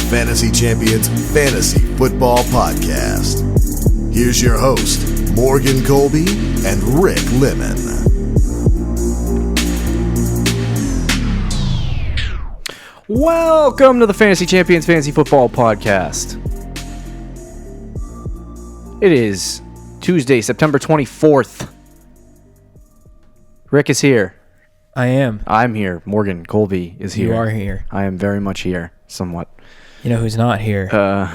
Fantasy Champions Fantasy Football Podcast. Here's your host, Morgan Colby and Rick Lemon. Welcome to the Fantasy Champions Fantasy Football Podcast. It is Tuesday, September 24th. Rick is here. I am. I'm here. Morgan Colby is here. You are here. I am very much here, somewhat. You know who's not here? The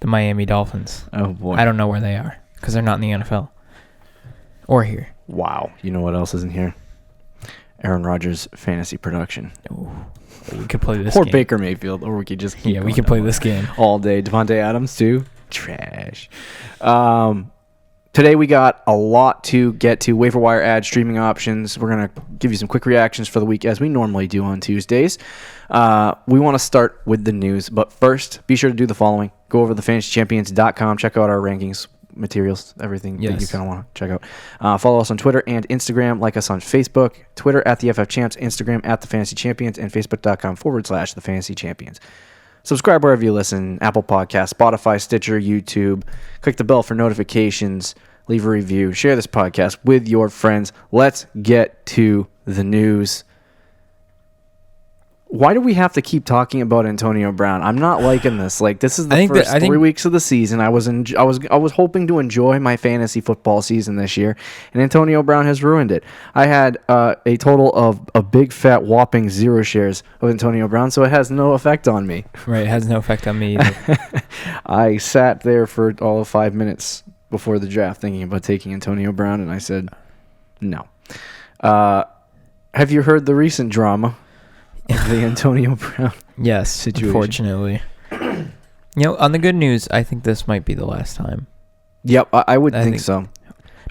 Miami Dolphins. Oh, boy. I don't know where they are because they're not in the NFL or here. Wow. You know what else isn't here? Aaron Rodgers' fantasy production. Ooh. We could play this Or game. Baker Mayfield, or we could just keep we could play this game all day. Devontae Adams, too. Trash. Today we got a lot to get to. Waiver wire ad streaming options. We're going to give you some quick reactions for the week as we normally do on Tuesdays. We want to start with the news, but first, be sure to do the following. Go over to thefantasychampions.com, check out our rankings, materials, everything that you kind of want to check out. Follow us on Twitter and Instagram. Like us on Facebook, Twitter at the FF Champs, Instagram at the Fantasy Champions, and Facebook.com/the Fantasy Champions. Subscribe wherever you listen, Apple Podcasts, Spotify, Stitcher, YouTube. Click the bell for notifications. Leave a review. Share this podcast with your friends. Let's get to the news. Why do we have to keep talking about Antonio Brown? I'm not liking this. Like, this is the first 3 weeks of the season. I was hoping to enjoy my fantasy football season this year, and Antonio Brown has ruined it. I had a total of a big fat whopping 0 shares of Antonio Brown, so it has no effect on me. Right, it has no effect on me either. I sat there for all of 5 minutes before the draft thinking about taking Antonio Brown, and I said no. Have you heard the recent drama of the Antonio Brown situation? Unfortunately. On the good news, I think this might be the last time. Yep, I would think so.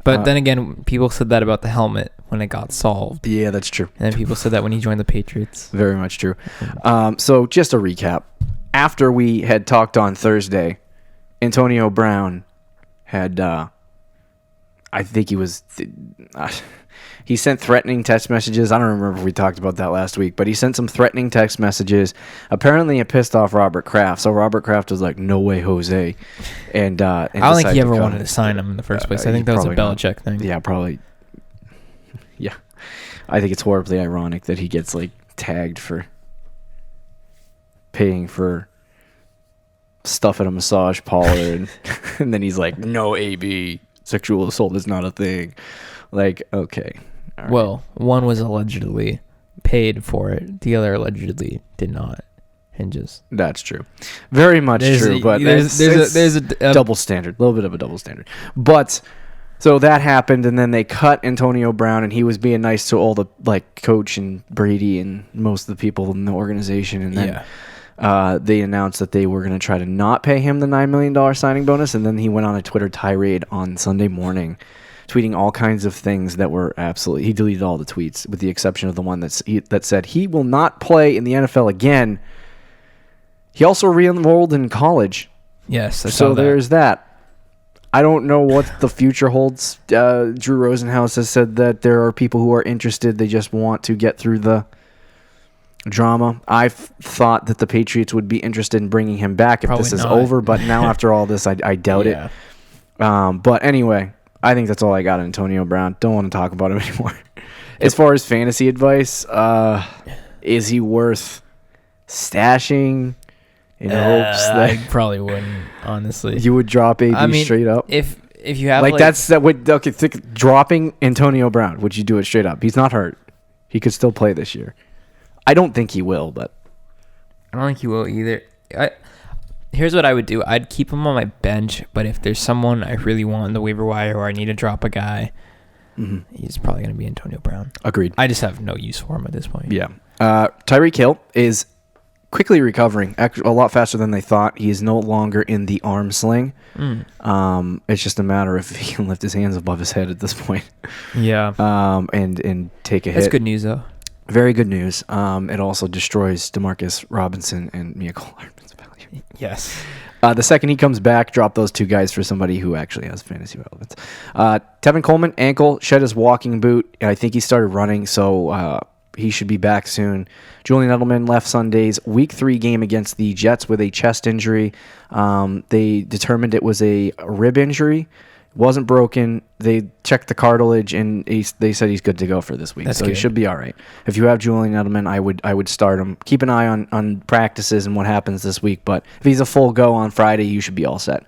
But then again, people said that about the helmet when it got solved. Yeah, that's true. And then people said that when he joined the Patriots. Very much true. So just a recap. After we had talked on Thursday, Antonio Brown had, I think he was... he sent threatening text messages. I don't remember if we talked about that last week, but he sent some threatening text messages. Apparently, it pissed off Robert Kraft. So Robert Kraft was like, "No way, Jose." And I don't think he ever wanted to sign him in the first place. I think that was a Belichick thing. Yeah, probably. Yeah, I think it's horribly ironic that he gets like tagged for paying for stuff at a massage parlor, and then he's like, "No, AB, sexual assault is not a thing." Like, okay. All right. Well, one was allegedly paid for it. The other allegedly did not. And just... That's true. Very much true, but there's a double standard. A little bit of a double standard. But, so that happened, and then they cut Antonio Brown, and he was being nice to all the, like, coach and Brady and most of the people in the organization, and then they announced that they were going to try to not pay him the $9 million signing bonus, and then he went on a Twitter tirade on Sunday morning, tweeting all kinds of things that were absolutely... He deleted all the tweets, with the exception of the one that said he will not play in the NFL again. He also re-enrolled in college. Yes, so there's that. I don't know what the future holds. Drew Rosenhaus has said that there are people who are interested. They just want to get through the drama. I thought that the Patriots would be interested in bringing him back if this is over, but now after all this, I doubt it. But anyway... I think that's all I got on Antonio Brown. Don't want to talk about him anymore. As far as fantasy advice, is he worth stashing in hopes that... I probably wouldn't, honestly. You would drop AB straight up? If you have... dropping Antonio Brown, would you do it straight up? He's not hurt. He could still play this year. I don't think he will, but... I don't think he will either. Here's what I would do. I'd keep him on my bench, but if there's someone I really want in the waiver wire or I need to drop a guy, he's probably going to be Antonio Brown. Agreed. I just have no use for him at this point. Yeah. Tyreek Hill is quickly recovering, actually a lot faster than they thought. He is no longer in the arm sling. It's just a matter of if he can lift his hands above his head at this point. Yeah. And take a hit. That's good news, though. Very good news. It also destroys Demarcus Robinson and Mecole Hardman's value. Yes. The second he comes back, drop those two guys for somebody who actually has fantasy relevance. Tevin Coleman, ankle, shed his walking boot. I think he started running, so He should be back soon. Julian Edelman left Sunday's Week 3 game against the Jets with a chest injury. They determined it was a rib injury. It wasn't broken. They checked the cartilage, and they said he's good to go for this week. That's so good. He should be all right. If you have Julian Edelman, I would start him. Keep an eye on practices and what happens this week. But if he's a full go on Friday, you should be all set.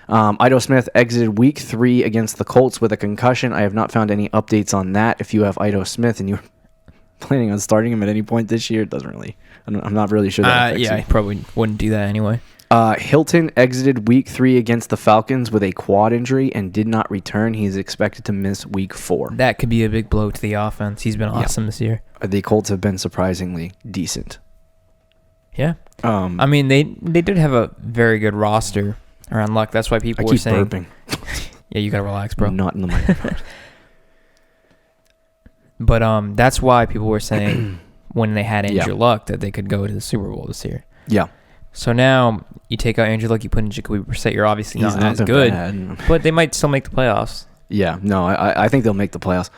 Ito Smith exited Week 3 against the Colts with a concussion. I have not found any updates on that. If you have Ito Smith and you're planning on starting him at any point this year, it doesn't really. I'm not really sure that affects yeah, you. I probably wouldn't do that anyway. Hilton exited Week 3 against the Falcons with a quad injury and did not return. He is expected to miss Week 4. That could be a big blow to the offense. He's been awesome this year. The Colts have been surprisingly decent. Yeah. I mean, they did have a very good roster around Luck. That's why people were saying. Burping. Yeah, you gotta relax, bro. Not in the microphone. But that's why people were saying when they had Andrew Luck that they could go to the Super Bowl this year. Yeah. So now you take out Andrew Luck, you put in Jacoby Brissett. You're obviously He's not not as been good, bad. but they might still make the playoffs. Yeah. No, I think they'll make the playoffs.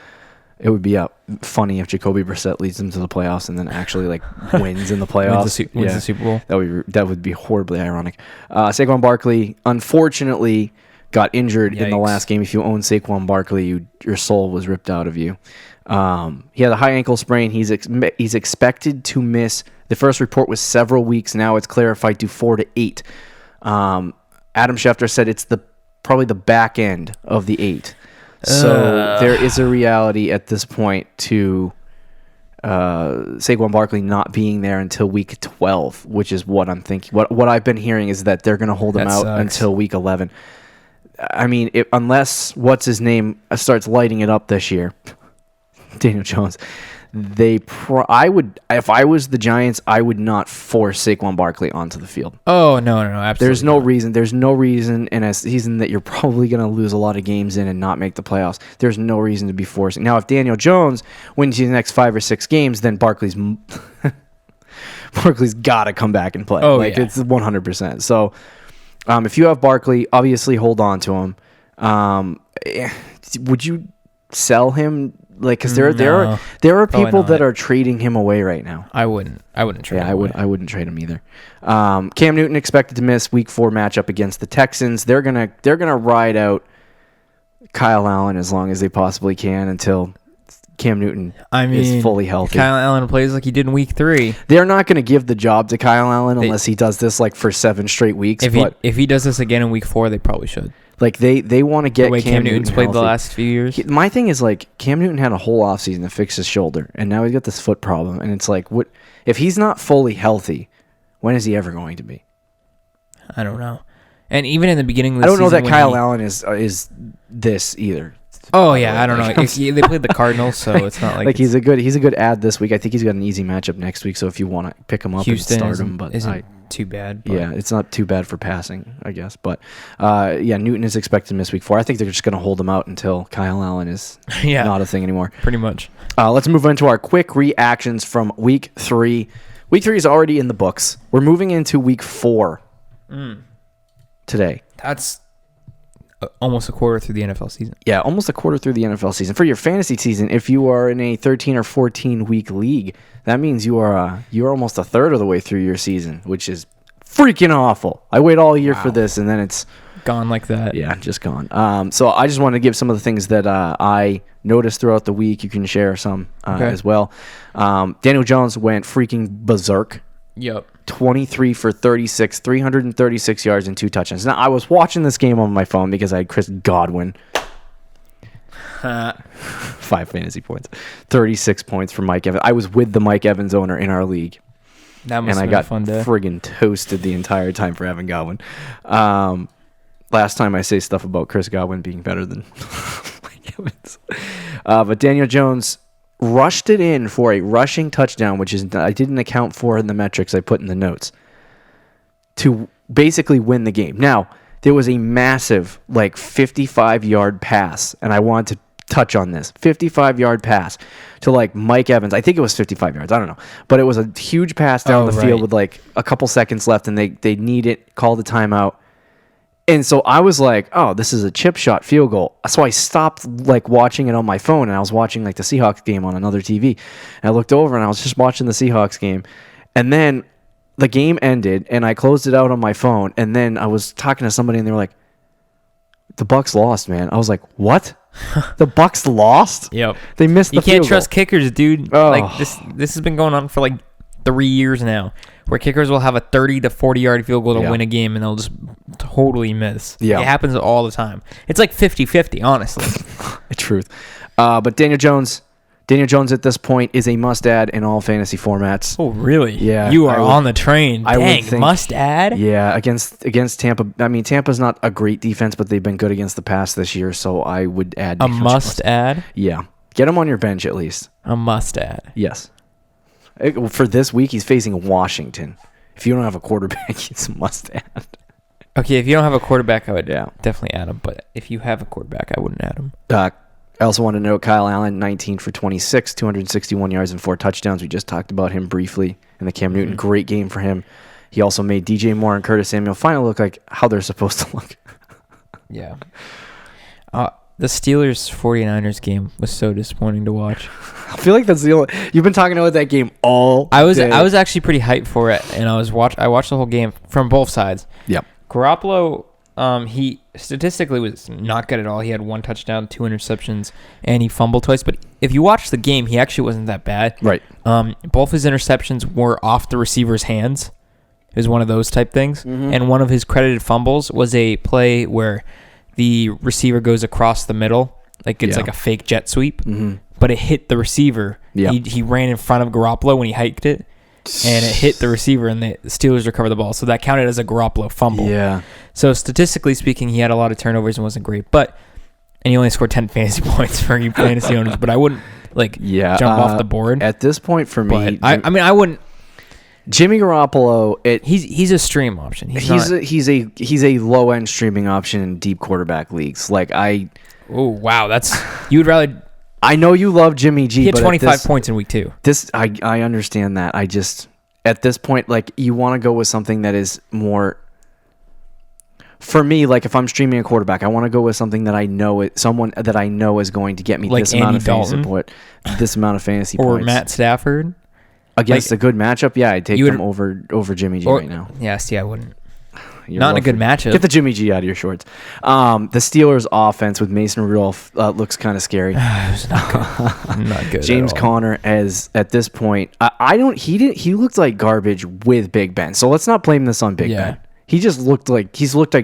It would be funny if Jacoby Brissett leads them to the playoffs and then actually wins in the playoffs. Wins the Super Bowl. That would be horribly ironic. Saquon Barkley unfortunately got injured in the last game. If you own Saquon Barkley, your soul was ripped out of you. He had a high ankle sprain. He's expected to miss. The first report was several weeks. Now it's clarified to 4 to 8. Adam Schefter said it's probably the back end of the 8. So there is a reality at this point to Saquon Barkley not being there until week 12, which is what I'm thinking. What I've been hearing is that they're going to hold him out until week 11. I mean, unless what's his name starts lighting it up this year, Daniel Jones. I would, if I was the Giants, I would not force Saquon Barkley onto the field. Oh no, absolutely. There's no reason in a season that you're probably going to lose a lot of games in and not make the playoffs. There's no reason to be forcing. Now, if Daniel Jones wins the next 5 or 6 games, then Barkley's got to come back and play. It's 100%. So, if you have Barkley, obviously hold on to him. Would you sell him? Because there are people that are trading him away right now. I wouldn't trade him. I wouldn't trade him either. Cam Newton expected to miss Week 4 matchup against the Texans. They're gonna ride out Kyle Allen as long as they possibly can until Cam Newton is fully healthy. Kyle Allen plays like he did in Week 3. They're not going to give the job to Kyle Allen unless he does this for 7 straight weeks. If he does this again in Week 4, they probably should. They want to get the way Cam Newton's played healthy. The last few years. My thing is Cam Newton had a whole offseason to fix his shoulder, and now he's got this foot problem. And it's what if he's not fully healthy? When is he ever going to be? I don't know. And even in the beginning of the season, I don't know that Kyle Allen is this either. Oh yeah, I don't know. They played the Cardinals, so it's not like he's a good ad this week. I think he's got an easy matchup next week. So if you want to pick him up Houston and start him, but isn't too bad. Yeah, it's not too bad for passing, I guess. But Newton is expected to miss Week 4. I think they're just going to hold him out until Kyle Allen is not a thing anymore. Pretty much. Let's move into our quick reactions from Week 3. Week 3 is already in the books. We're moving into Week 4 today. That's almost a quarter through the NFL season. Yeah, almost a quarter through the NFL season. For your fantasy season, if you are in a 13 or 14 week league, that means you're almost a third of the way through your season, which is freaking awful. I wait all year for this, and then it's gone like that. Yeah, just gone. So I just want to give some of the things that I noticed throughout the week. You can share some as well. Daniel Jones went freaking berserk. Yep. 23 for 36, 336 yards and 2 touchdowns. Now, I was watching this game on my phone because I had Chris Godwin. 5 fantasy points. 36 points from Mike Evans. I was with the Mike Evans owner in our league. That must have been a fun day. And I got friggin' toasted the entire time for having Godwin. Last time I say stuff about Chris Godwin being better than Mike Evans. But Daniel Jones rushed it in for a rushing touchdown, which is I didn't account for in the metrics I put in the notes, to basically win the game. Now, there was a massive 55-yard pass, and I wanted to touch on this. 55-yard pass to Mike Evans. I think it was 55 yards. I don't know. But it was a huge pass down the field with a couple seconds left, and they need it, call the timeout. And so I was like, oh, this is a chip shot field goal. So I stopped like watching it on my phone, and I was watching like the Seahawks game on another TV. And I looked over and I was just watching the Seahawks game. And then the game ended and I closed it out on my phone. And then I was talking to somebody and they were like, the Bucs lost, man. I was like, what? The Bucs lost? Yep. They missed the field goal. You can't trust kickers, dude. Oh. Like this has been going on for like 3 years now, where kickers will have a 30 to 40 yard field goal to win a game and they'll just totally miss. Yeah. It happens all the time. It's like 50-50, honestly. Truth. But Daniel Jones at this point is a must-add in all fantasy formats. Oh, really? Yeah. You are on the train. Dang, must-add? Yeah, against Tampa. I mean, Tampa's not a great defense, but they've been good against the pass this year, so I would add. A must-add? Yeah. Get him on your bench at least. A must-add. Yes. For this week, he's facing Washington. If you don't have a quarterback, it's a must-add. Okay, if you don't have a quarterback, I would definitely add him. But if you have a quarterback, I wouldn't add him. I also want to note Kyle Allen, 19 for 26, 261 yards and 4 touchdowns. We just talked about him briefly. And the Cam Newton, great game for him. He also made DJ Moore and Curtis Samuel finally look like how they're supposed to look. Yeah. The Steelers-49ers game was so disappointing to watch. I feel like that's the only... You've been talking about that game all day. I was actually pretty hyped for it, and I watched the whole game from both sides. Yep. Garoppolo, he statistically was not good at all. He had 1 touchdown, 2 interceptions, and he fumbled twice. But if you watch the game, he actually wasn't that bad. Right. Both his interceptions were off the receiver's hands. It was one of those type things. Mm-hmm. And one of his credited fumbles was a play where the receiver goes across the middle, like it's like a fake jet sweep, but it hit the receiver. Yeah. He ran in front of Garoppolo when he hiked it, and it hit the receiver, and the Steelers recovered the ball. So that counted as a Garoppolo fumble. Yeah. So statistically speaking, he had a lot of turnovers and wasn't great, and he only scored 10 fantasy points for you fantasy owners. But I wouldn't jump off the board at this point for me. I wouldn't. Jimmy Garoppolo, he's a stream option. He's a low end streaming option in deep quarterback leagues. Oh wow, that's you would rather. I know you love Jimmy G. He had 25 points in week 2. I understand that. I just at this point, you want to go with something that is more. For me, if I'm streaming a quarterback, I want to go with something that I know someone that I know is going to get me this amount of fantasy points. This amount of fantasy points. Or Matt Stafford. Against a good matchup, I'd take them over Jimmy G right now. Yes, I wouldn't. Not in a good matchup. Get the Jimmy G out of your shorts. The Steelers' offense with Mason Rudolph looks kind of scary. It was not good. Not good. James Conner, at this point, he looked like garbage with Big Ben. So let's not blame this on Big Ben. He just looked like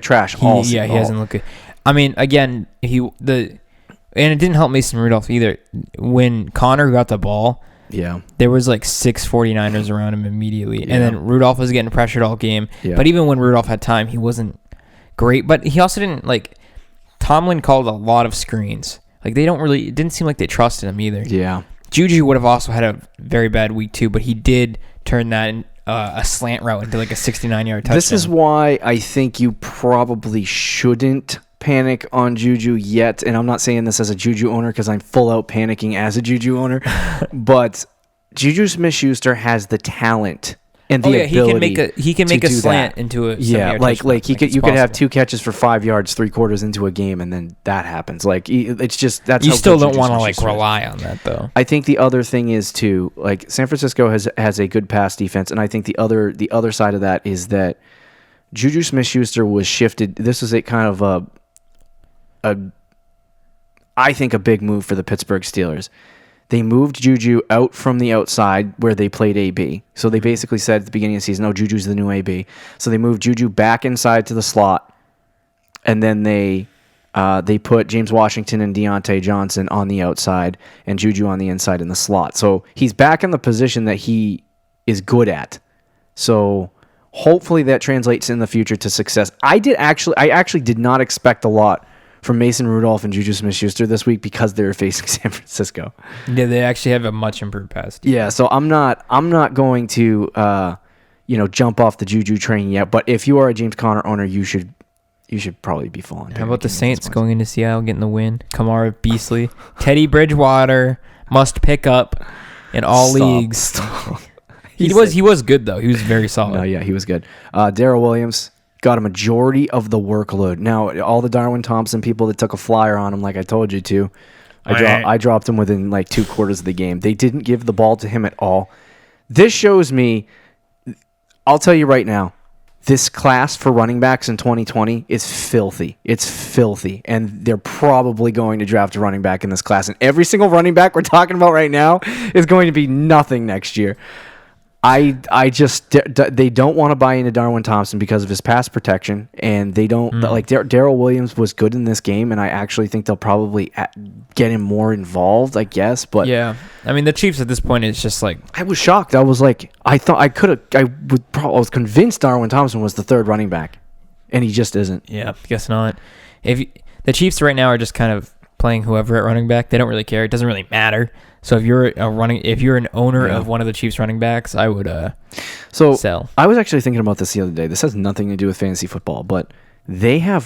trash all season. Yeah, he hasn't looked good. I mean, again, and it didn't help Mason Rudolph either. When Conner got the ball. Yeah. There was 6 49ers around him immediately. Yeah. And then Rudolph was getting pressured all game. Yeah. But even when Rudolph had time, he wasn't great. But he also didn't, Tomlin called a lot of screens. It didn't seem like they trusted him either. Yeah. Juju would have also had a very bad week too, but he did turn that a slant route into a 69-yard touchdown. This is why I think you probably shouldn't panic on Juju yet, and I'm not saying this as a Juju owner because I'm full out panicking as a Juju owner, but Juju Smith-Schuster has the talent and the ability. He can make a slant into a you could have 2 catches for 5 yards 3/4 into a game, and then that happens. It's just that's you still don't want to rely on that though. I think the other thing is too, San Francisco has a good pass defense, and I think the other side of that is that Juju Smith-Schuster was shifted. This was a kind of I think a big move for the Pittsburgh Steelers. They moved Juju out from the outside where they played AB. So they basically said at the beginning of the season, "Oh, Juju's the new AB." So they moved Juju back inside to the slot, and then they put James Washington and Deontay Johnson on the outside and Juju on the inside in the slot. So he's back in the position that he is good at. So hopefully that translates in the future to success. I actually did not expect a lot from Mason Rudolph and Juju Smith-Schuster this week because they're facing San Francisco. Yeah, they actually have a much improved pass defense. Yeah, so I'm not going to jump off the Juju train yet. But if you are a James Conner owner, you should probably be full on. How about the Saints going into Seattle getting the win? Kamara Beasley, Teddy Bridgewater must pick up in all leagues. He was good though. He was very solid. No, yeah, he was good. Darrell Williams got a majority of the workload. Now, all the Darwin Thompson people that took a flyer on him, like I told you to, I dropped him within like 2 quarters of the game. They didn't give the ball to him at all. This shows me, I'll tell you right now, this class for running backs in 2020 is filthy. It's filthy. And they're probably going to draft a running back in this class. And every single running back we're talking about right now is going to be nothing next year. They don't want to buy into Darwin Thompson because of his pass protection, and they don't like Darrell Williams was good in this game, and I actually think they'll probably get him more involved, I guess. But yeah, I mean the Chiefs at this point is just like, I was shocked. I was like, I was convinced Darwin Thompson was the third running back, and he just isn't. Yeah, guess not. The Chiefs right now are just kind of playing whoever at running back. They don't really care. It doesn't really matter. So if you're an owner of one of the Chiefs running backs, I would sell. I was actually thinking about this the other day. This has nothing to do with fantasy football, but their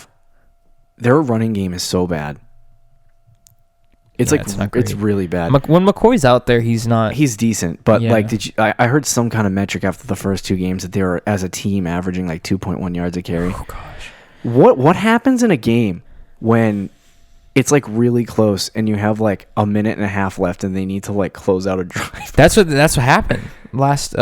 running game is so bad. It's it's really bad. When McCoy's out there, he's decent, but I heard some kind of metric after the first 2 games that they were as a team averaging like 2.1 yards a carry. Oh gosh. What happens in a game when it's like really close and you have like a minute and a half left and they need to like close out a drive? That's what happened last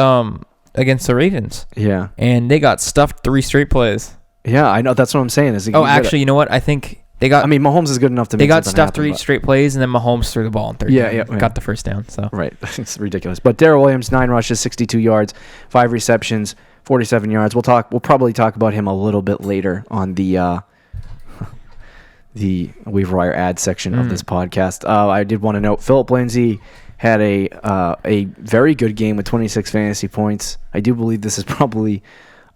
against the Ravens. Yeah. And they got stuffed 3 straight plays. Yeah, I know. That's what I'm saying. Actually, you know what? I think they got. I mean, Mahomes is good enough to. They got stuffed 3 straight plays, and then Mahomes threw the ball in 3rd. Yeah, got the first down. So right, it's ridiculous. But Darrell Williams, 9 rushes, 62 yards, 5 receptions, 47 yards. We'll probably talk about him a little bit later on the waiver wire ad section of this podcast. I did want to note Philip Lindsay had a very good game with 26 fantasy points. I do believe this is probably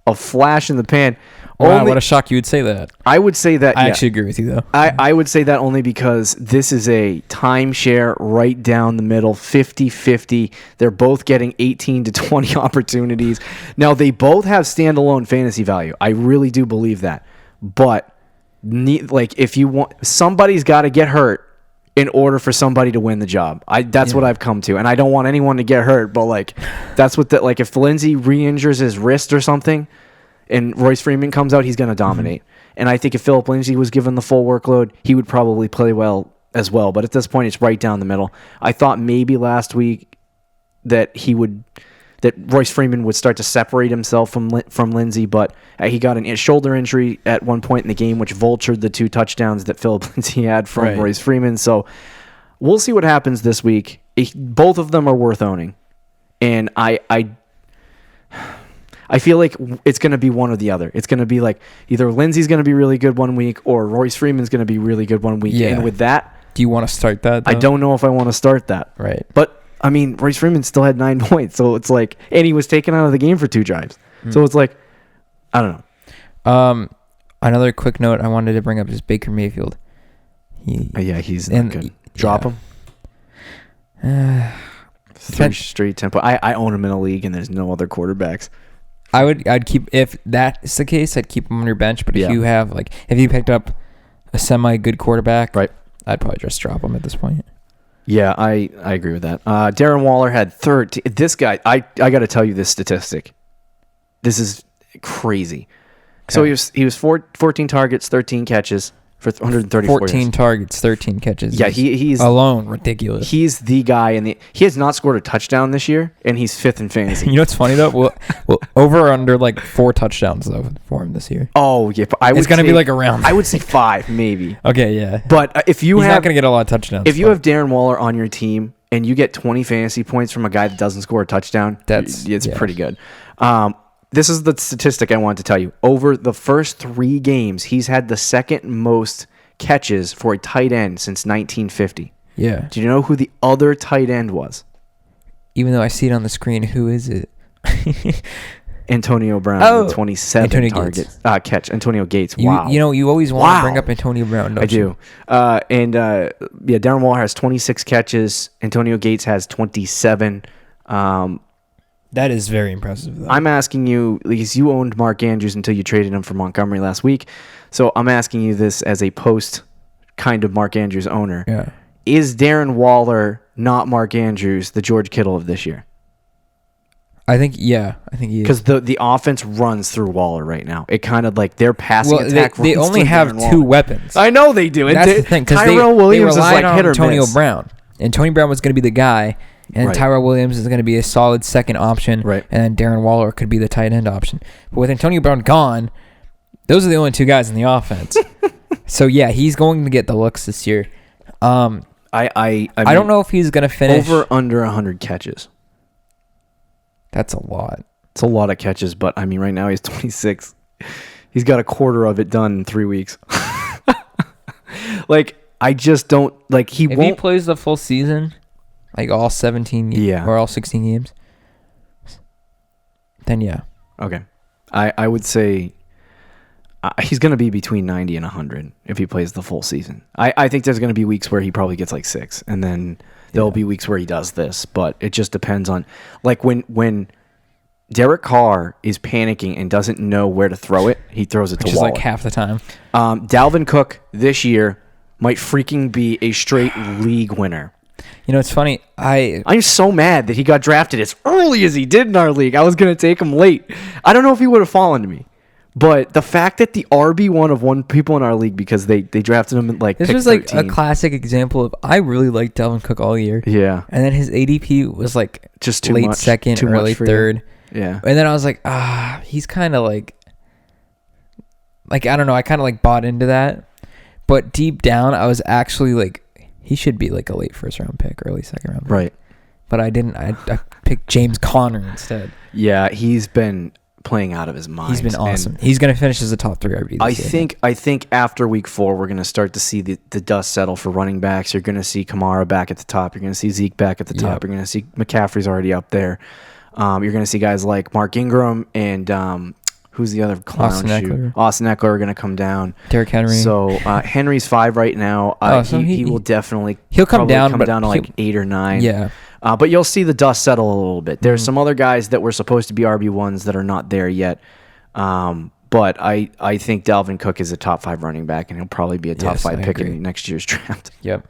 a flash in the pan. Wow, what a shock you would say that. I would say that. I actually agree with you, though. I would say that only because this is a timeshare right down the middle, 50-50. They're both getting 18 to 20 opportunities. Now, they both have standalone fantasy value. I really do believe that. But if you want, somebody's got to get hurt in order for somebody to win the job. That's what I've come to, and I don't want anyone to get hurt. But that's what if Lindsay re-injures his wrist or something, and Royce Freeman comes out, he's going to dominate. And I think if Philip Lindsay was given the full workload, he would probably play well as well. But at this point, it's right down the middle. I thought maybe last week that Royce Freeman would start to separate himself from Lindsay, but he got a shoulder injury at one point in the game, which vultured the 2 touchdowns that Philip Lindsay had from Royce Freeman. So we'll see what happens this week. Both of them are worth owning, and I feel like it's going to be one or the other. It's going to be like either Lindsay's going to be really good one week or Royce Freeman's going to be really good one week. Yeah. And with that, do you want to start that, though? I don't know if I want to start that. Right. But I mean, Royce Freeman still had 9 points, so it's like, and he was taken out of the game for 2 drives. So it's like, I don't know. Another quick note I wanted to bring up is Baker Mayfield. He's not good. Drop him. 3 straight 10 points. I own him in a league, and there's no other quarterbacks. I'd keep, if that's the case, I'd keep him on your bench. But if you picked up a semi good quarterback, right, I'd probably just drop him at this point. Yeah, I agree with that. Darren Waller had 13. This guy, I got to tell you this statistic. This is crazy. Okay. So he was 14 targets, 13 catches for 134 14 yards. Targets, 13 catches. Yeah, he's alone ridiculous. He's the guy, and he has not scored a touchdown this year, and he's 5th in fantasy. You know what's funny though? Well, over or under 4 touchdowns though for him this year. Oh yeah, it's gonna be around. I would say 5 maybe. Okay, yeah. But if he's not gonna get a lot of touchdowns. If you have Darren Waller on your team and you get 20 fantasy points from a guy that doesn't score a touchdown, it's pretty good. This is the statistic I wanted to tell you. Over the first 3 games, he's had the second most catches for a tight end since 1950. Yeah. Do you know who the other tight end was? Even though I see it on the screen, who is it? Antonio Brown with 27 targets. Catch. Antonio Gates. Wow. You always want to bring up Antonio Brown, don't you? I do. Darren Waller has 26 catches. Antonio Gates has 27. That is very impressive, though. I'm asking you, because you owned Mark Andrews until you traded him for Montgomery last week. So I'm asking you this as a post kind of Mark Andrews owner. Yeah. Is Darren Waller not Mark Andrews, the George Kittle of this year? I think he is. Because the offense runs through Waller right now. It kind of like their passing attack. They runs only through have Darren two Waller. weapons. I know they do. And That's the thing. Because Tyrell Williams they is like on hit or Antonio miss. Brown. And Tony Brown was going to be the guy. And Right. Tyrell Williams is going to be a solid second option. Right. And then Darren Waller could be the tight end option. But with Antonio Brown gone, those are the only two guys in the offense. So, yeah, he's going to get the looks this year. I don't know if he's going to finish. Over under 100 catches. That's a lot. It's a lot of catches, but I mean, right now he's 26. He's got a quarter of it done in 3 weeks. Like, I just don't like. If he plays the full season, like all 17 or all 16 games, then yeah. Okay, I would say he's going to be between 90 and 100 if he plays the full season. I think there's going to be weeks where he probably gets like 6, and then there'll be weeks where he does this, but it just depends on like when Derek Carr is panicking and doesn't know where to throw it, he throws it to Waller. Which is like half the time. Dalvin Cook this year might freaking be a straight league winner. You know, it's funny. I'm so mad that he got drafted as early as he did in our league. I was going to take him late. I don't know if he would have fallen to me. But the fact that the RB1 of one people in our league, because they drafted him at like this pick was like 13. a classic example of I really liked Dalvin Cook all year. Yeah. And then his ADP was like Just too late much. second, Too early much for third. you. Yeah. And then I was like, he's kind of like I don't know. I kind of like bought into that. But deep down, I was actually like, he should be like a late first round pick, early second round pick. Right. But I didn't. I picked James Conner instead. Yeah, he's been playing out of his mind. He's been awesome. He's going to finish as a top 3 RB. I think after week 4, we're going to start to see the dust settle for running backs. You're going to see Kamara back at the top. You're going to see Zeke back at the top. You're going to see McCaffrey's already up there. You're going to see guys like Mark Ingram and who's the other clown Austin Eckler are going to come down. Derrick Henry. So Henry's 5 right now. He will definitely he'll come down to like 8 or 9. Yeah. But you'll see the dust settle a little bit. There's some other guys that were supposed to be RB1s that are not there yet. But I think Dalvin Cook is a top 5 running back, and he'll probably be a top 5 pick in next year's draft. Yep.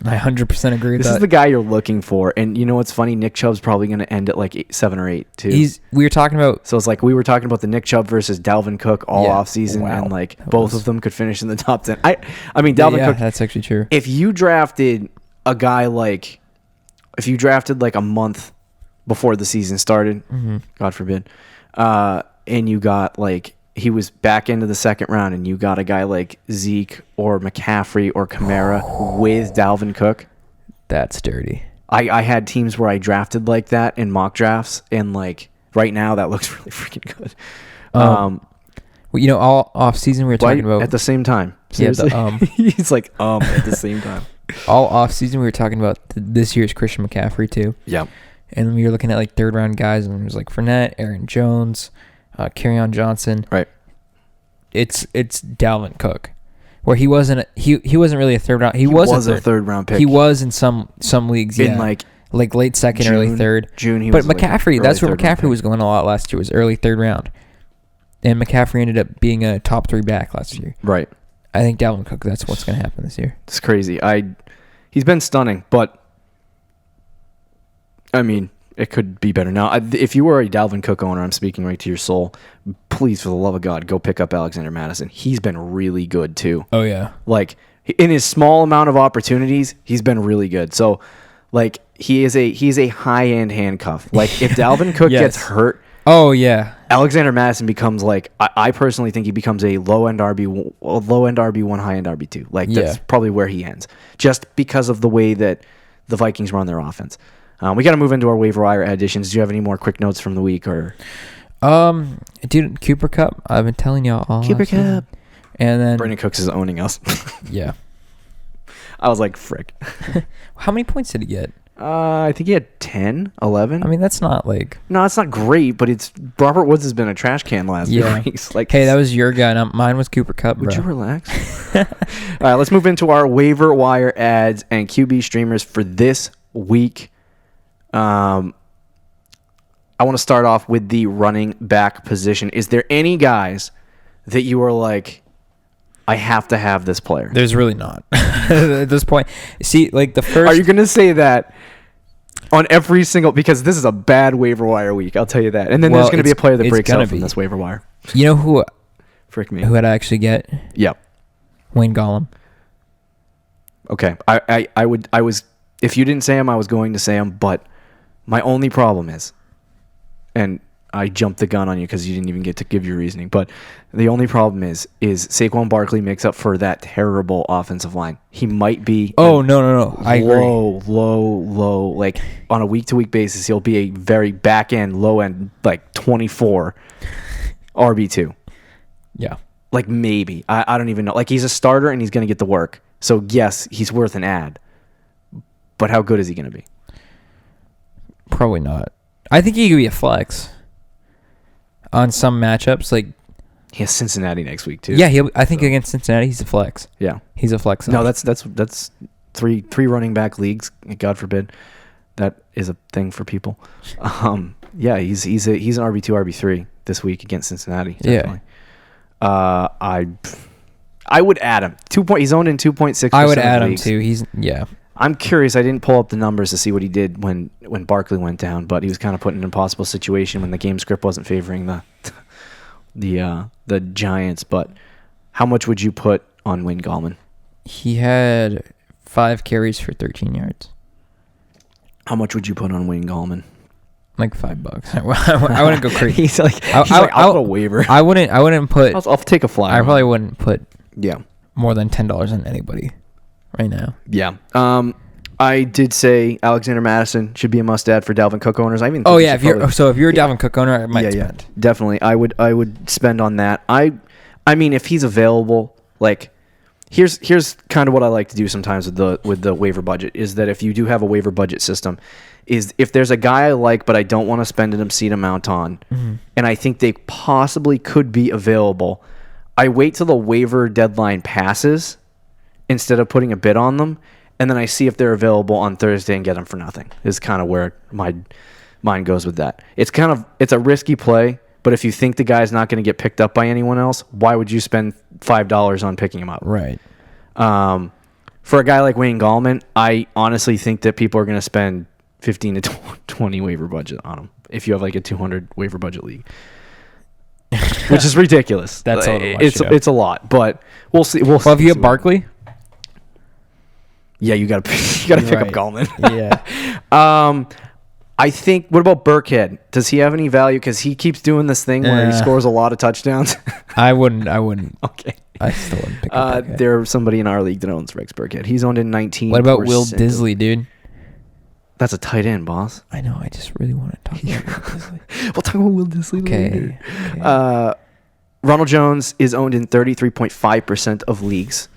I 100% agree with that. This is the guy you're looking for. And you know what's funny? Nick Chubb's probably going to end at like 7 or 8, too. We were talking about... So it's like we were talking about the Nick Chubb versus Dalvin Cook all offseason, and like both of them could finish in the top 10. I mean, Dalvin Cook... that's actually true. If you drafted a guy like... If you drafted like a month before the season started, God forbid, and you got like... He was back into the second round, and you got a guy like Zeke or McCaffrey or Kamara with Dalvin Cook. That's dirty. I had teams where I drafted like that in mock drafts, and like right now that looks really freaking good. Well, you know, all off season we were talking about at the same time. Seriously? Yeah, he's like at the same time. All off season we were talking about this year's Christian McCaffrey too. Yeah, and we were looking at like 3rd round guys, and it was like Fournette, Aaron Jones. Kerryon Johnson. Right. It's Dalvin Cook, where he wasn't really a 3rd round. He was a 3rd round pick. He was in some leagues. In yeah. like late second, June, early 3rd. June. But McCaffrey, that's where McCaffrey was going a lot last year. Was early 3rd round, and McCaffrey ended up being a top 3 back last year. Right. I think Dalvin Cook. That's what's going to happen this year. It's crazy. He's been stunning, but I mean. It could be better. Now, if you were a Dalvin Cook owner, I'm speaking right to your soul, please, for the love of God, go pick up Alexander Mattison. He's been really good, too. Oh, yeah. Like, in his small amount of opportunities, he's been really good. So, like, he's a high-end handcuff. Like, if Dalvin Cook gets hurt, oh, yeah, Alexander Mattison becomes, like, I personally think he becomes a low-end RB1, high-end RB2. Like, that's probably where he ends. Just because of the way that the Vikings run their offense. We got to move into our waiver wire additions. Do you have any more quick notes from the week, or? Dude, Cooper Kupp. I've been telling y'all all. Cooper Kupp. And then Brandon Cooks is owning us. Yeah. I was like, frick. How many points did he get? I think he had 10, 11. I mean, that's not like... No, it's not great, but it's... Robert Woods has been a trash can last week. Like, hey, that was your guy. Mine was Cooper Kupp, Would you relax? All right, let's move into our waiver wire ads and QB streamers for this week. I want to start off with the running back position. Is there any guys that you are like, I have to have this player? There's really not at this point. See, like the first... Are you going to say that on every single, because this is a bad waiver wire week. I'll tell you that. And then there's going to be a player that breaks out from this waiver wire. You know who? Frick me. Who I'd actually get? Yep. Wayne Gallman. Okay. I was, if you didn't say him, I was going to say him, but my only problem is, and I jumped the gun on you because you didn't even get to give your reasoning, but the only problem is Saquon Barkley makes up for that terrible offensive line. He might be. Oh, no. I agree. Low. Like, on a week-to-week basis, he'll be a very back-end, low-end, like, 24 RB2. Yeah. Like, maybe. I don't even know. Like, he's a starter, and he's going to get the work. So, yes, he's worth an ad. But how good is he going to be? Probably not. I think he could be a flex on some matchups. Like, he has Cincinnati next week too. Yeah, I think against Cincinnati he's a flex. Yeah, he's a flex. No, that's three running back leagues. God forbid, that is a thing for people. Yeah, he's an RB2, RB3 this week against Cincinnati. Definitely. Yeah. I would add him. He's owned in 2.6%. I would add him too. I'm curious. I didn't pull up the numbers to see what he did when Barkley went down, but he was kind of put in an impossible situation when the game script wasn't favoring the Giants. But how much would you put on Wayne Gallman? He had 5 carries for 13 yards. How much would you put on Wayne Gallman? Like $5. I wouldn't go crazy. he's like, I'll put a waiver. I wouldn't put. I'll take a flyer. I probably wouldn't put. Yeah. More than $10 on anybody right now. Yeah. I did say Alexander Mattison should be a must-add for Dalvin Cook owners. If you're a Dalvin Cook owner, I might spend. Yeah, definitely. I would spend on that. I mean, if he's available, like, here's kind of what I like to do sometimes with the waiver budget is that if you do have a waiver budget system, is if there's a guy I like but I don't want to spend an obscene amount on, and I think they possibly could be available, I wait till the waiver deadline passes instead of putting a bid on them. And then I see if they're available on Thursday and get them for nothing. Is kind of where my mind goes with that. It's a risky play, but if you think the guy's not going to get picked up by anyone else, why would you spend $5 on picking him up? Right. For a guy like Wayne Gallman, I honestly think that people are going to spend 15 to 20 waiver budget on him if you have like a 200 waiver budget league, which is ridiculous. That's a little much, it's a lot, but we'll see. Well, if you have Barkley. Yeah, you gotta pick up Gallman. Yeah. I think. What about Burkhead? Does he have any value? Because he keeps doing this thing where he scores a lot of touchdowns. I wouldn't. Okay. I still wouldn't pick up Burkhead. There's somebody in our league that owns Rex Burkhead. He's owned in 19%. What about Will Disley, dude? That's a tight end, boss. I know. I just really want to talk about Will Disley. We'll talk about Will Disley later. Okay. Ronald Jones is owned in 33.5% of leagues.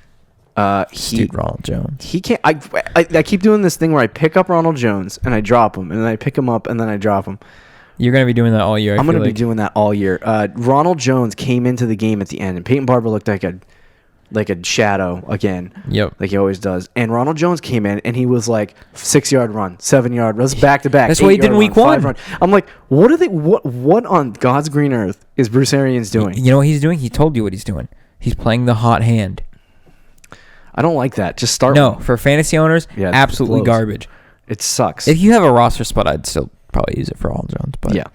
Dude, Ronald Jones. He can't. I keep doing this thing where I pick up Ronald Jones and I drop him, and then I pick him up and then I drop him. You're gonna be doing that all year. I'm gonna be doing that all year. Ronald Jones came into the game at the end, and Peyton Barber looked like a shadow again. Yep. Like he always does. And Ronald Jones came in, and he was like 6-yard run, 7-yard runs, back to back. That's what he did in week 1. I'm like, what are they? What on God's green earth is Bruce Arians doing? You know what he's doing? He told you what he's doing. He's playing the hot hand. I don't like that. Just start. No, for fantasy owners, absolutely garbage. It sucks. If you have a roster spot, I'd still probably use it for Ronald Jones. But yeah,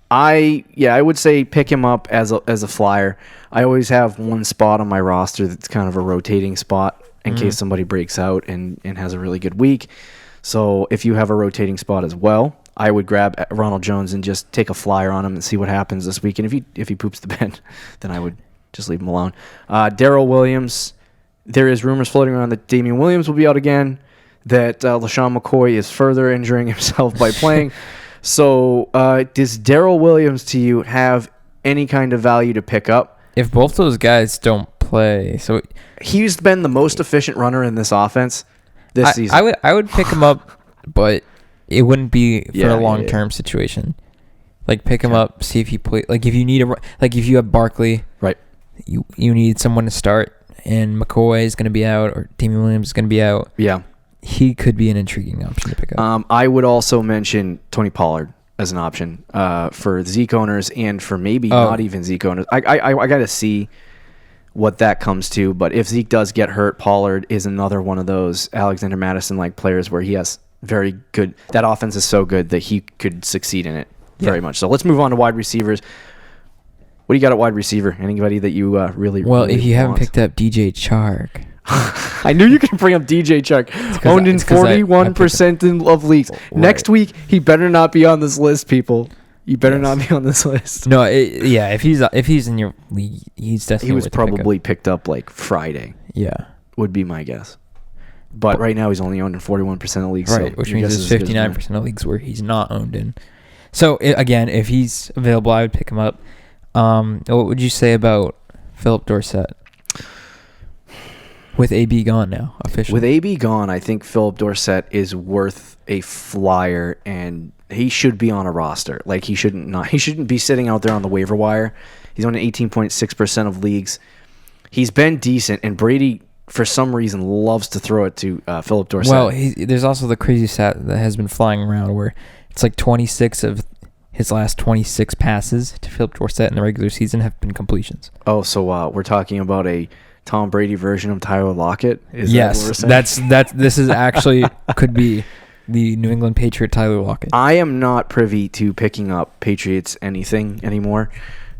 I would say pick him up as a flyer. I always have one spot on my roster that's kind of a rotating spot in case somebody breaks out and has a really good week. So if you have a rotating spot as well, I would grab Ronald Jones and just take a flyer on him and see what happens this week. And if he poops the bed, then I would just leave him alone. Darrell Williams. There is rumors floating around that Damian Williams will be out again, that LaShawn McCoy is further injuring himself by playing. So does Darrell Williams to you have any kind of value to pick up? If both those guys don't play, so he's been the most efficient runner in this offense this season. I would pick him up, but it wouldn't be for a long-term situation. Like pick him up, see if he play. Like if you need if you have Barkley, right? You need someone to start. And McCoy is going to be out, or Damian Williams is going to be out. Yeah. He could be an intriguing option to pick up. I would also mention Tony Pollard as an option for Zeke owners and for maybe not even Zeke owners. I got to see what that comes to. But if Zeke does get hurt, Pollard is another one of those Alexander Madison-like players where he has very good. That offense is so good that he could succeed in it very much. So let's move on to wide receivers. What do you got at wide receiver? Anybody that you really if you haven't picked up DJ Chark. I knew you could bring up DJ Chark. Owned in 41% of leagues. Right. Next week, he better not be on this list, people. You better not be on this list. No, if he's in your league, he's definitely. He was probably picked up like Friday. Yeah, would be my guess. But right now he's only owned in 41% of leagues. Right, so which means there's 59% of leagues where he's not owned in. So again, if he's available, I would pick him up. What would you say about Philip Dorsett? With AB gone now, officially. With AB gone, I think Philip Dorsett is worth a flyer, and he should be on a roster. Like he shouldn't be sitting out there on the waiver wire. He's on 18.6% of leagues. He's been decent, and Brady, for some reason, loves to throw it to Philip Dorsett. Well, there's also the crazy stat that has been flying around where it's like 26 of his last 26 passes to Philip Dorsett in the regular season have been completions. Oh, so we're talking about a Tom Brady version of Tyler Lockett? Yes, this is actually could be the New England Patriot Tyler Lockett. I am not privy to picking up Patriots anything anymore.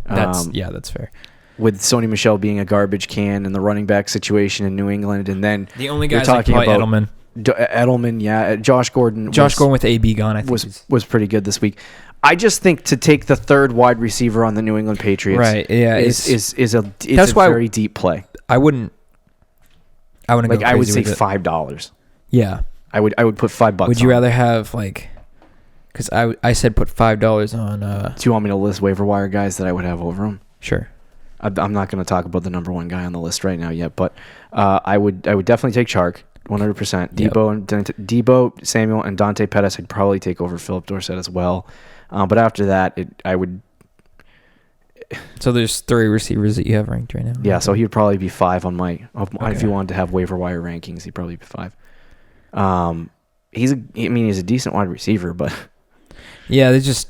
That's fair. With Sony Michel being a garbage can and the running back situation in New England, and then the only guys talking about Edelman. Edelman, yeah, Josh Gordon. Gordon with AB gone, I think was pretty good this week. I just think to take the third wide receiver on the New England Patriots, right? Yeah, is a very deep play. I wouldn't go crazy I would say with it. $5. Yeah, I would put $5. Would you rather have because I said put $5 on. Do you want me to list waiver wire guys that I would have over him? Sure. I'm not going to talk about the number one guy on the list right now yet, but I would definitely take Chark 100%. Debo, Samuel, and Dante Pettis I'd probably take over Philip Dorsett as well. But after that, I would. So there's 3 receivers that you have ranked right now. Yeah, so he would probably be 5 on my. If you wanted to have waiver wire rankings, he'd probably be 5. He's a decent wide receiver, but yeah, I just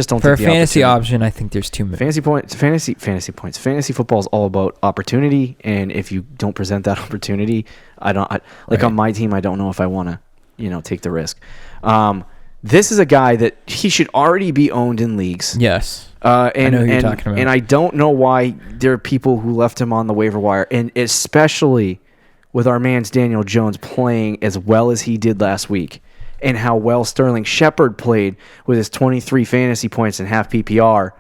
don't for think a fantasy option. I think there's too many fantasy points. Fantasy football is all about opportunity, and if you don't present that opportunity, on my team, I don't know if I want to, take the risk. This is a guy that he should already be owned in leagues. Yes. I know who you're talking about. And I don't know why there are people who left him on the waiver wire, and especially with our man's Daniel Jones playing as well as he did last week, and how well Sterling Shepard played with his 23 fantasy points in half PPR.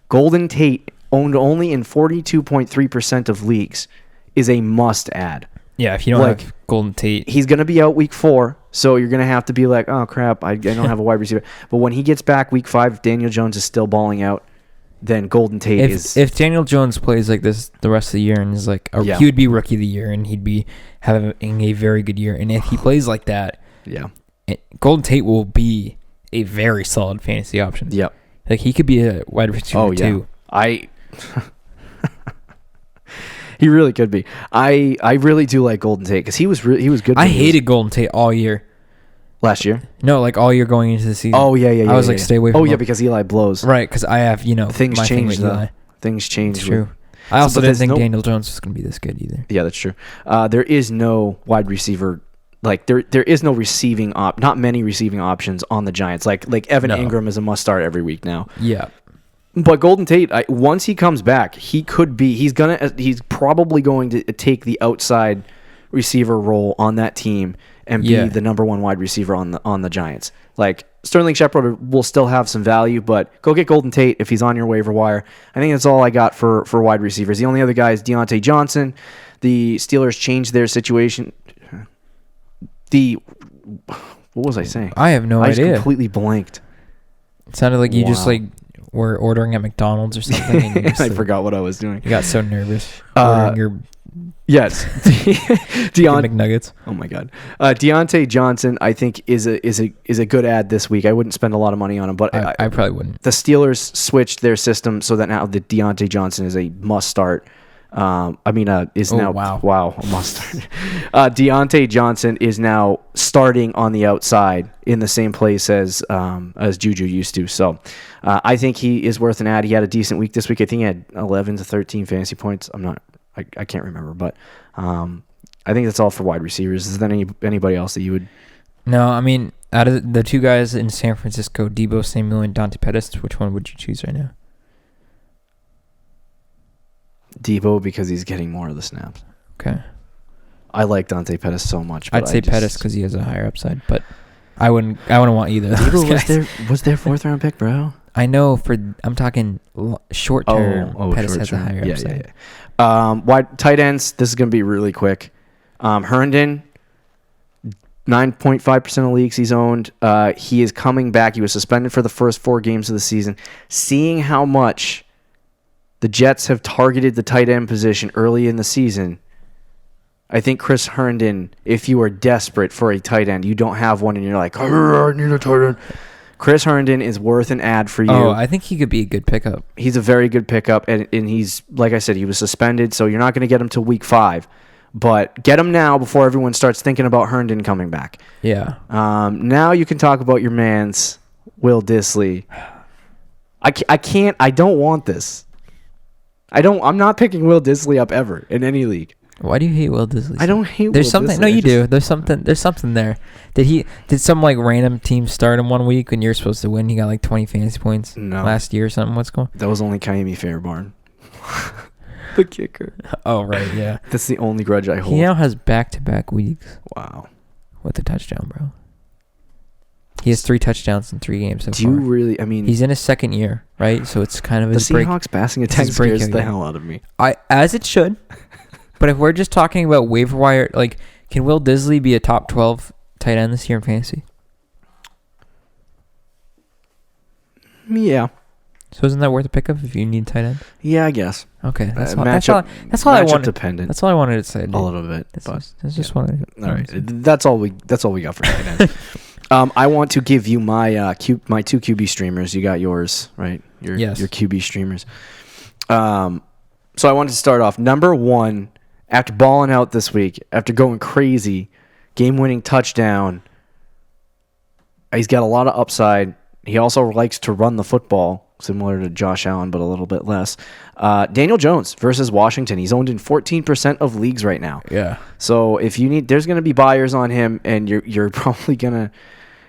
Golden Tate, owned only in 42.3% of leagues, is a must-add. Yeah, if you don't have Golden Tate. He's going to be out week 4, so you're going to have to be like, oh, crap, I don't have a wide receiver. But when he gets back week 5, if Daniel Jones is still balling out, then Golden Tate is... If Daniel Jones plays like this the rest of the year and is he would be rookie of the year and he'd be having a very good year. And if he plays like that, Golden Tate will be a very solid fantasy option. Yep. He could be a wide receiver too. He really could be. I really do like Golden Tate because he was good. I hated Golden Tate all year. Last year? No, all year going into the season. Oh yeah. I was stay away from him. Because Eli blows. Right, because I have things my changed thing with though. Eli. Things changed. It's true. I also didn't think Daniel Jones was going to be this good either. Yeah, that's true. There is no wide receiver. There is no receiving not many receiving options on the Giants. Like Evan Ingram is a must start every week now. Yeah. But Golden Tate, once he comes back, he's probably going to take the outside receiver role on that team and be the number one wide receiver on the Giants. Sterling Shepard will still have some value, but go get Golden Tate if he's on your waiver wire. I think that's all I got for wide receivers. The only other guy is Deontay Johnson. The Steelers changed their situation. What was I saying? I have no idea. I just completely blanked. It sounded like you just were ordering at McDonald's or something. And I forgot what I was doing. You got so nervous. Ordering your McNuggets. Oh my God. Deontay Johnson, I think is a good ad this week. I wouldn't spend a lot of money on him, but I probably wouldn't. The Steelers switched their system so that now the Deontay Johnson is a must start. A must start. Deontay Johnson is now starting on the outside in the same place as Juju used to. So I think he is worth an ad. He had a decent week this week. I think he had 11 to 13 fantasy points. I can't remember, but I think that's all for wide receivers. Is there anybody else that you would No, I mean, out of the two guys in San Francisco, Deebo Samuel and Dante Pettis, which one would you choose right now? Deebo, because he's getting more of the snaps. Okay. I like Dante Pettis so much. But I'd say Pettis because he has a higher upside, but I wouldn't want either of those guys. was their 4th round pick, bro? I know I'm talking short term. Pettis short has term. a higher upside. Wide tight ends. This is going to be really quick. Herndon, 9.5% of leagues he's owned. He is coming back. He was suspended for the first 4 games of the season. Seeing how much the Jets have targeted the tight end position early in the season, I think Chris Herndon, if you are desperate for a tight end, you don't have one and you're like, I need a tight end. Chris Herndon is worth an ad for you. Oh, I think he could be a good pickup. He's a very good pickup, and he's, like I said, he was suspended, so you're not going to get him till week 5. But get him now before everyone starts thinking about Herndon coming back. Yeah. Now you can talk about your man's Will Dissly. I don't want this. I'm not picking Will Dissly up ever in any league. Why do you hate Will Dissly? I don't hate There's Will something. Dissly. No, you do. There's something there. Did some like random team start him one week when you're supposed to win? He got like 20 fantasy points last year or something. What's going on? That was only Kaimi Fairbairn. The kicker. Oh, right, yeah. That's the only grudge I hold. He now has back-to-back weeks. Wow. With a touchdown, bro. He has 3 touchdowns in 3 games so far. Do you really, I mean... He's in his 2nd year, right? So it's kind of the his break. Seahawks passing attack scares the hell out of me. As it should. But if we're just talking about waiver wire, like, can Will Dissly be a top 12 tight end this year in fantasy? Yeah. So isn't that worth a pickup if you need tight end? Yeah, I guess. Okay, that's all matchup I wanted. Dependent. That's all I wanted to say. Dude. A little bit. That's just what I. All right, that's all we got for tight end. I want to give you my my 2 QB streamers. You got yours, right? Your QB streamers. So I wanted to start off number 1 after balling out this week, after going crazy, game-winning touchdown. He's got a lot of upside. He also likes to run the football, similar to Josh Allen, but a little bit less. Daniel Jones versus Washington. He's owned in 14% of leagues right now. Yeah. So if you need, there's going to be buyers on him, and you're probably going to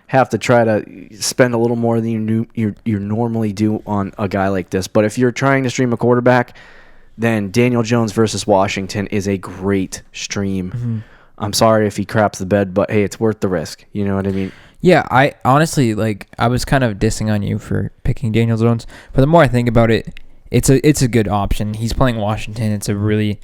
have to try to spend a little more than you normally do on a guy like this. But if you're trying to stream a quarterback, then Daniel Jones versus Washington is a great stream. Mm-hmm. I'm sorry if he craps the bed, but hey, it's worth the risk. You know what I mean? Yeah, I honestly, I was kind of dissing on you for picking Daniel Jones, but the more I think about it, it's a good option. He's playing Washington. It's a really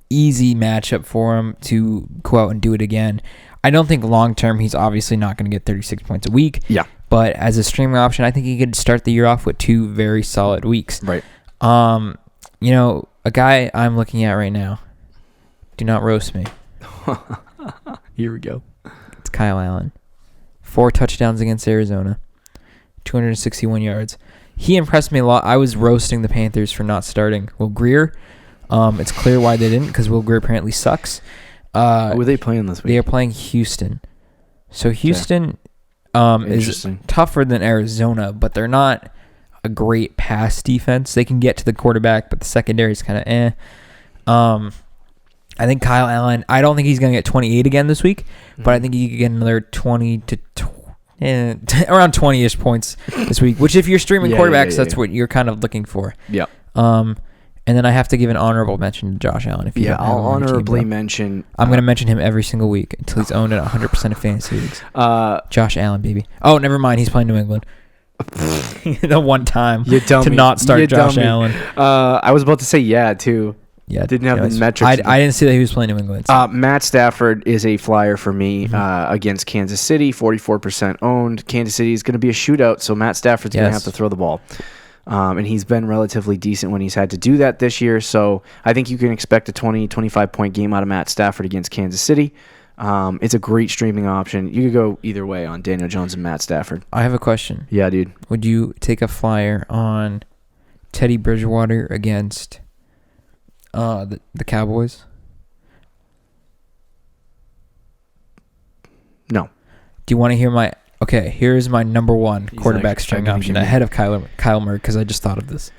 easy matchup for him to go out and do it again. I don't think long-term he's obviously not going to get 36 points a week. Yeah. But as a streaming option, I think he could start the year off with 2 very solid weeks. Right. A guy I'm looking at right now, do not roast me. Here we go. It's Kyle Allen. 4 touchdowns against Arizona, 261 yards. He impressed me a lot. I was roasting the Panthers for not starting Will Grier. It's clear why they didn't, because Will Grier apparently sucks. Who are they playing this week? They are playing Houston. So Houston is tougher than Arizona, but they're not a great pass defense. They can get to the quarterback, but the secondary is kind of I think Kyle Allen, I don't think he's going to get 28 again this week, but I think he could get another 20 to around 20-ish points this week, which if you're streaming quarterbacks, that's what you're kind of looking for. Yeah. And then I have to give an honorable mention to Josh Allen. I'll honorably mention. I'm going to mention him every single week until he's owned at 100% of fantasy leagues. Josh Allen, baby. Oh, never mind. He's playing New England. The one time to not start Josh Allen. I was about to say too. Yeah, didn't have the metrics. I didn't see that he was playing New England. So. Matt Stafford is a flyer for me against Kansas City, 44% owned. Kansas City is going to be a shootout, so Matt Stafford's going to have to throw the ball. And he's been relatively decent when he's had to do that this year, so I think you can expect a 20, 25-point game out of Matt Stafford against Kansas City. It's a great streaming option. You could go either way on Daniel Jones and Matt Stafford. I have a question. Yeah, dude. Would you take a flyer on Teddy Bridgewater against the Cowboys? No. Do you want to hear my... Okay, here's my number 1 quarterback streaming option ahead of Kyle Murray, because I just thought of this.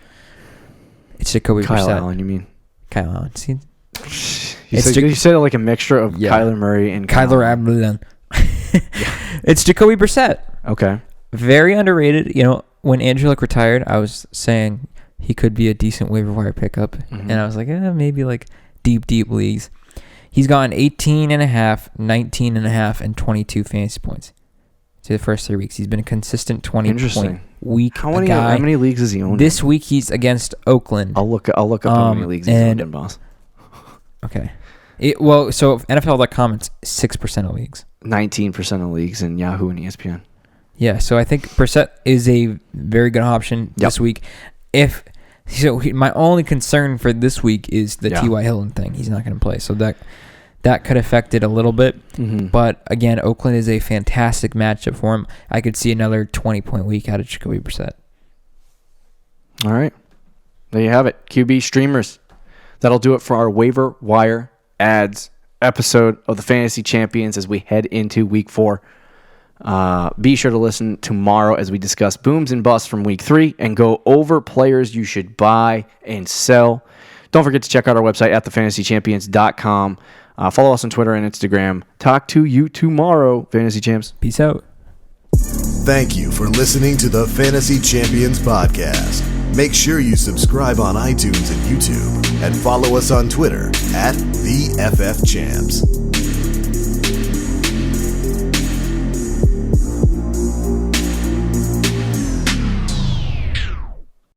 It's Jacoby Brissett. Kyle Allen, you mean? Kyle Allen. See? You said it like a mixture of Kyler Murray and Kyler Allen. It's Jacoby Brissett. Okay. Very underrated. When Andrew Luck retired, I was saying he could be a decent waiver wire pickup. And I was like, maybe like deep leagues. He's gotten 18.5, 19.5, and 22 fantasy points to the first 3 weeks. He's been a consistent 20-point week. How many leagues is he owning? This week he's against Oakland. I'll look up how many leagues he's owning, boss. Okay. So NFL.com, it's 6% of leagues. 19% of leagues in Yahoo and ESPN. Yeah, so I think Brissett is a very good option this week. My only concern for this week is the T.Y. Hilton thing. He's not going to play, so that could affect it a little bit. But again, Oakland is a fantastic matchup for him. I could see another 20-point week out of Jacoby Brissett. All right, there you have it. QB streamers. That'll do it for our waiver wire ads episode of the Fantasy Champions as we head into week 4. Be sure to listen tomorrow as we discuss booms and busts from week 3 and go over players you should buy and sell. Don't forget to check out our website at thefantasychampions.com. Follow us on Twitter and Instagram. Talk to you tomorrow, Fantasy Champs. Peace out. Thank you for listening to the Fantasy Champions podcast. Make sure you subscribe on iTunes and YouTube and follow us on Twitter at TheFFChamps.